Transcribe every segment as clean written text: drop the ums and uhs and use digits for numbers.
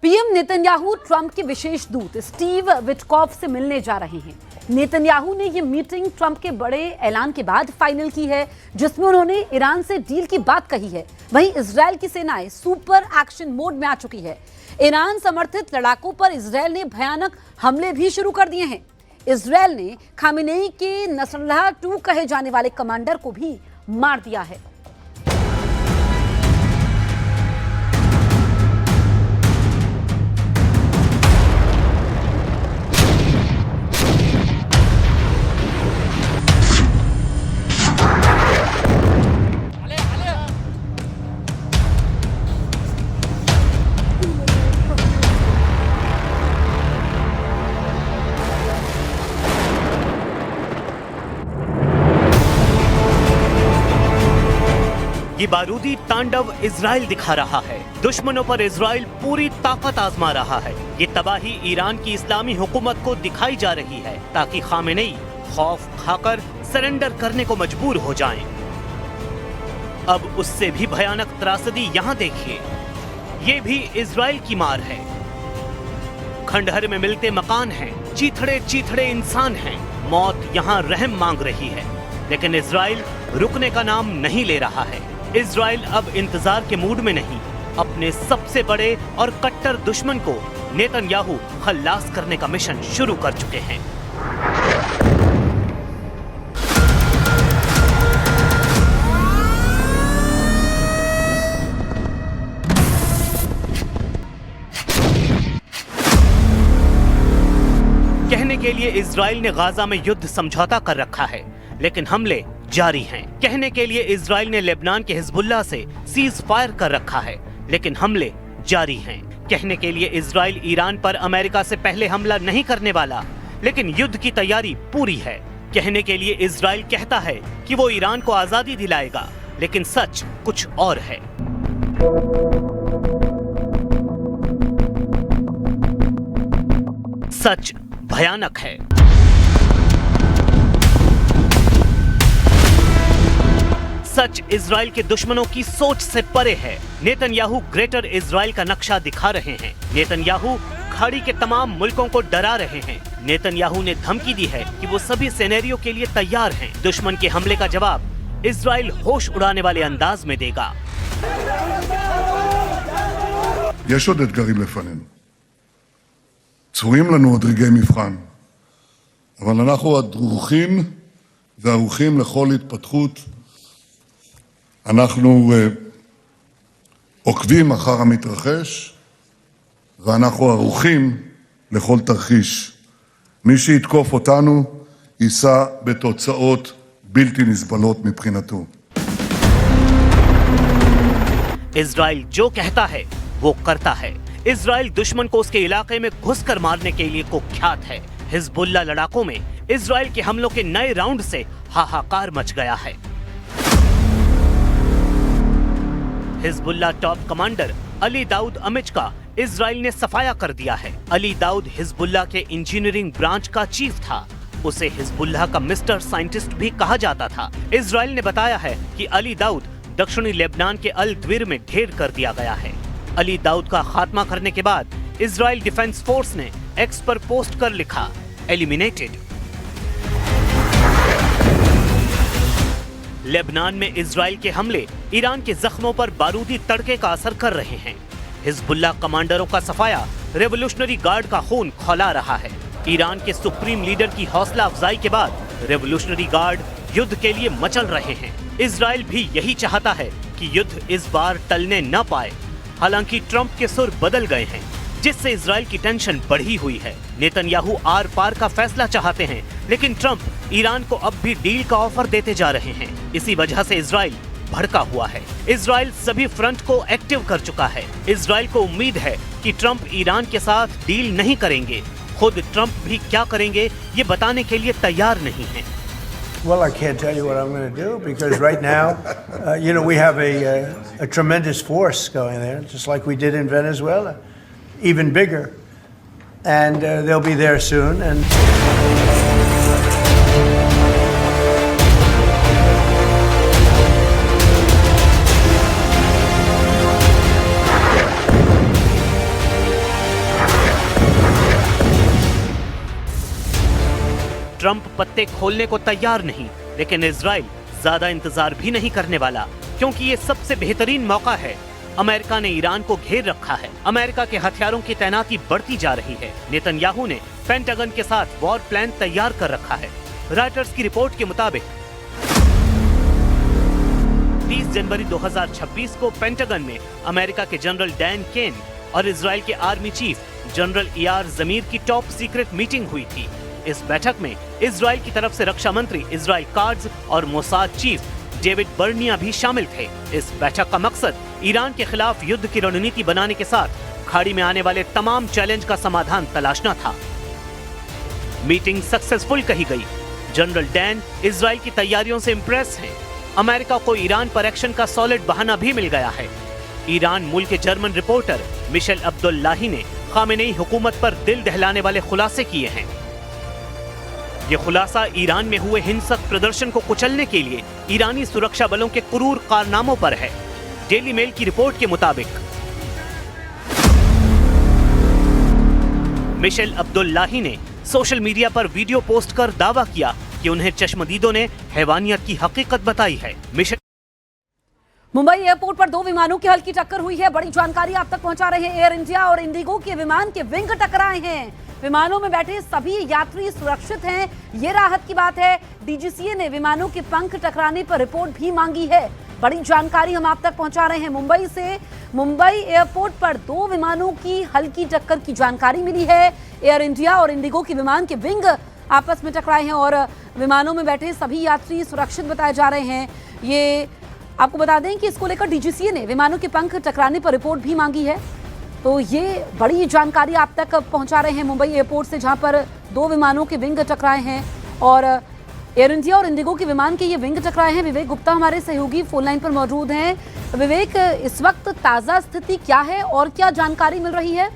PM Netanyahu Trump के विशेष दूत Steve Witkoff से मिलने जा रहे हैं। नेतन्याहू ने यह मीटिंग ट्रंप के बड़े ऐलान के बाद फाइनल की है, जिसमें उन्होंने ईरान से डील की बात कही है। वहीं इजरायल की सेनाएं सुपर एक्शन मोड में आ चुकी है। ईरान समर्थित लड़ाकों पर इजरायल ने भयानक हमले भी शुरू कर दिए हैं। इजरायल ने खामेनेई के नसरल्लाह 2 कहे जाने वाले कमांडर को भी मार दिया है। ये बारूदी तांडव इजराइल दिखा रहा है। दुश्मनों पर इजराइल पूरी ताकत आजमा रहा है। ये तबाही ईरान की इस्लामी हुकूमत को दिखाई जा रही है ताकि खामेनेई खौफ खाकर सरेंडर करने को मजबूर हो जाएं। अब उससे भी भयानक त्रासदी यहाँ देखिए। ये भी इजराइल की मार है। खंडहर में मिलते मकान हैं, चीथड़े चीथड़े इंसान हैं। मौत यहाँ रहम मांग रही है, लेकिन इजराइल रुकने का नाम नहीं ले रहा है। इजराइल अब इंतजार के मूड में नहीं, अपने सबसे बड़े और कट्टर दुश्मन को नेतन्याहू खल्लास करने का मिशन शुरू कर चुके हैं। कहने के लिए इजराइल ने गाजा में युद्ध समझौता कर रखा है, लेकिन हमले जारी हैं। कहने के लिए इजराइल ने लेबनान के हिजबुल्लाह से सीज फायर कर रखा है, लेकिन हमले जारी हैं। कहने के लिए इजराइल ईरान पर अमेरिका से पहले हमला नहीं करने वाला, लेकिन युद्ध की तैयारी पूरी है। कहने के लिए इजराइल कहता है कि वो ईरान को आजादी दिलाएगा, लेकिन सच कुछ और है। सच भयानक है। सच इजराइल के दुश्मनों की सोच से परे है। नेतन्याहू ग्रेटर इजराइल का नक्शा दिखा रहे हैं। नेतन्याहू खाड़ी के तमाम मुल्कों को डरा रहे हैं। नेतन्याहू ने धमकी दी है कि वो सभी सिनेरियो के लिए तैयार हैं। दुश्मन के हमले का जवाब इजराइल होश उड़ाने वाले अंदाज में देगा। יש עוד אתגרים לפנינו. צפויים לנו עוד רגעי מבחן, אבל אנחנו דרוכים וערוכים לכל התפתחות. אנחנו עוקבים אחר המתרחש, ואנחנו ערוכים לכל תרחיש. מי שיתקוף אותנו יישא בתוצאות בלתי נסבלות מבחינתו. इजराइल जो कहता है वो करता है। इजराइल दुश्मन को उसके इलाके में घुसकर मारने के लिए कुख्यात है। हिजबुल्लाह लड़ाकों में इजराइल के हमलों के नए राउंड से हाहाकार मच गया है। Hezbollah top commander Ali Daoud Amich का इजराइल ने सफाया कर दिया है। अली दाऊद हिजबुल्लाह के इंजीनियरिंग ब्रांच का चीफ था। उसे हिजबुल्लाह का मिस्टर साइंटिस्ट भी कहा जाता था। इजराइल ने बताया है कि अली दाऊद दक्षिणी लेबनान के अल द्विर में ढेर कर दिया गया है। अली दाऊद का खात्मा करने के बाद इजराइल डिफेंस फोर्स ने एक्स पर पोस्ट कर लिखा, एलिमिनेटेड। लेबनान में इजराइल के हमले ईरान के जख्मों पर बारूदी तड़के का असर कर रहे हैं। हिजबुल्लाह कमांडरों का सफाया रेवोल्यूशनरी गार्ड का खून खौला रहा है। ईरान के सुप्रीम लीडर की हौसला अफजाई के बाद रेवोल्यूशनरी गार्ड युद्ध के लिए मचल रहे हैं। इजराइल भी यही चाहता है कि युद्ध इस बार टलने न पाए। हालांकि ट्रंप के सुर बदल गए हैं, जिससे इजराइल की टेंशन बढ़ी हुई है। नेतन्याहू आर पार का फैसला चाहते हैं, लेकिन ट्रंप ईरान को अब भी डील का ऑफर देते जा रहे हैं। इसी वजह से इजराइल भड़का हुआ है। इजराइल सभी फ्रंट को एक्टिव कर चुका है। इजराइल को उम्मीद है कि ट्रंप ईरान के साथ डील नहीं करेंगे। खुद ट्रंप भी क्या करेंगे ये बताने के लिए तैयार नहीं है। Well, I can't tell you what I'm going to do because right now, we have a tremendous force going there, just like we did in Venezuela, even bigger, and they'll be there soon. And Trump पत्ते खोलने को तैयार नहीं, लेकिन Israel ज्यादा इंतजार भी नहीं करने वाला, क्योंकि ये सबसे बेहतरीन मौका है। अमेरिका ने ईरान को घेर रखा है। अमेरिका के हथियारों की तैनाती बढ़ती जा रही है। नेतन्याहू ने पेंटागन के साथ वॉर प्लान तैयार कर रखा है। रॉयटर्स की रिपोर्ट के मुताबिक 30 जनवरी 2026 को पेंटागन में अमेरिका के जनरल डैन केन और इजराइल के आर्मी चीफ जनरल यार जमीर की टॉप सीक्रेट मीटिंग हुई थी। इस बैठक में इजराइल की तरफ से रक्षा मंत्री इजराइल काट्ज और मोसाद चीफ डेविड बर्निया भी शामिल थे। इस बैठक का मकसद ईरान के खिलाफ युद्ध की रणनीति बनाने के साथ खाड़ी में आने वाले तमाम चैलेंज का समाधान तलाशना था। मीटिंग सक्सेसफुल कही गई। जनरल डैन इजराइल की तैयारियों से इंप्रेस हैं। अमेरिका को ईरान पर एक्शन का सॉलिड बहाना भी मिल गया है। ईरान मूल के जर्मन रिपोर्टर मिशेल अब्दुल्लाही ने खामेनेई हुकूमत पर दिल दहलाने वाले खुलासे किए हैं। ये खुलासा ईरान में हुए हिंसक प्रदर्शन को कुचलने के लिए ईरानी सुरक्षा बलों के क्रूर कारनामों पर है। डेली मेल की रिपोर्ट के मुताबिक मिशेल अब्दुल्लाही ने सोशल मीडिया पर वीडियो पोस्ट कर दावा किया कि उन्हें चश्मदीदों ने हैवानियत की हकीकत बताई है। मुंबई एयरपोर्ट पर 2 विमानों की हल्की टक्कर हुई है। बड़ी जानकारी आप तक पहुंचा रहे हैं। एयर इंडिया और इंडिगो के विमान के विंग टकराए हैं। विमानों में बैठे सभी यात्री सुरक्षित हैं, ये राहत की बात है। डीजीसीए ने विमानों के पंख टकराने पर रिपोर्ट भी मांगी है। बड़ी जानकारी हम आप तक पहुंचा रहे हैं मुंबई से। मुंबई एयरपोर्ट पर 2 विमानों की हल्की टक्कर की जानकारी मिली है। एयर इंडिया और इंडिगो के विमान के विंग आपस में टकराए हैं और विमानों में बैठे सभी यात्री सुरक्षित बताए जा रहे हैं। ये आपको बता दें कि इसको लेकर डीजीसीए ने विमानों के पंख टकराने पर रिपोर्ट भी मांगी है। तो ये बड़ी जानकारी आप तक पहुंचा रहे हैं मुंबई एयरपोर्ट से, जहां पर 2 विमानों के विंग टकराए हैं और एयर इंडिया और इंडिगो के विमान के ये विंग टकराए हैं। विवेक गुप्ता हमारे सहयोगी फोन लाइन पर मौजूद हैं। विवेक, इस वक्त ताज़ा स्थिति क्या है और क्या जानकारी मिल रही है?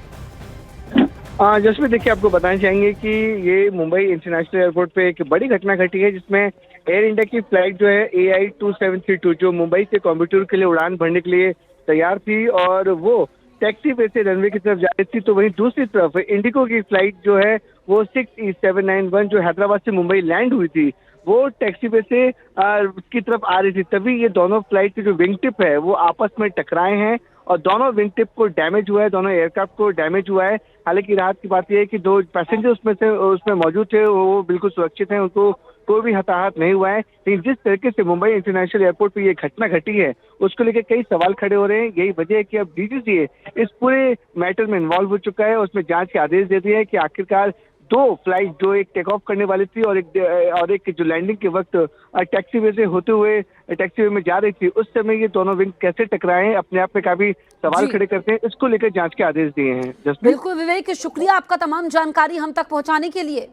जसमीत, देखिए, आपको बताना चाहेंगे कि ये मुंबई इंटरनेशनल एयरपोर्ट पे एक बड़ी घटना घटी है, जिसमें एयर इंडिया की फ्लाइट जो है AI 2732 जो मुंबई से कोयम्बटूर के लिए उड़ान भरने के लिए तैयार थी और वो टैक्सी वे से रनवे की तरफ जा रही थी। तो वहीं दूसरी तरफ इंडिगो की फ्लाइट जो है वो 6E791 जो हैदराबाद से मुंबई लैंड हुई थी, वो टैक्सी वे से की तरफ आ रही थी। तभी ये दोनों फ्लाइट के जो विंग टिप है वो आपस में टकराए हैं और दोनों विंग टिप को डैमेज हुआ है, दोनों एयरक्राफ्ट को डैमेज हुआ है। हालांकि राहत की बात यह है कि 2 पैसेंजर उसमें मौजूद थे, वो बिल्कुल सुरक्षित हैं, उनको कोई भी हताहत नहीं हुआ है। लेकिन जिस तरीके से मुंबई इंटरनेशनल एयरपोर्ट पर ये घटना घटी है उसको लेकर कई सवाल खड़े हो रहे हैं। यही वजह है कि अब डीजीसीए इस पूरे मैटर में इन्वॉल्व हो चुका है, उसमें जांच के आदेश दे दिए हैं कि आखिरकार 2 फ्लाइट जो एक टेक ऑफ करने वाली थी और एक जो लैंडिंग के वक्त टैक्सी वे से होते हुए टैक्सी वे में जा रही थी, उस समय ये दोनों विंग कैसे टकराए हैं, अपने आप में काफी सवाल खड़े करते हैं। इसको लेकर जांच के आदेश दिए हैं। बिल्कुल विवेक, शुक्रिया आपका तमाम जानकारी हम तक पहुंचाने के लिए।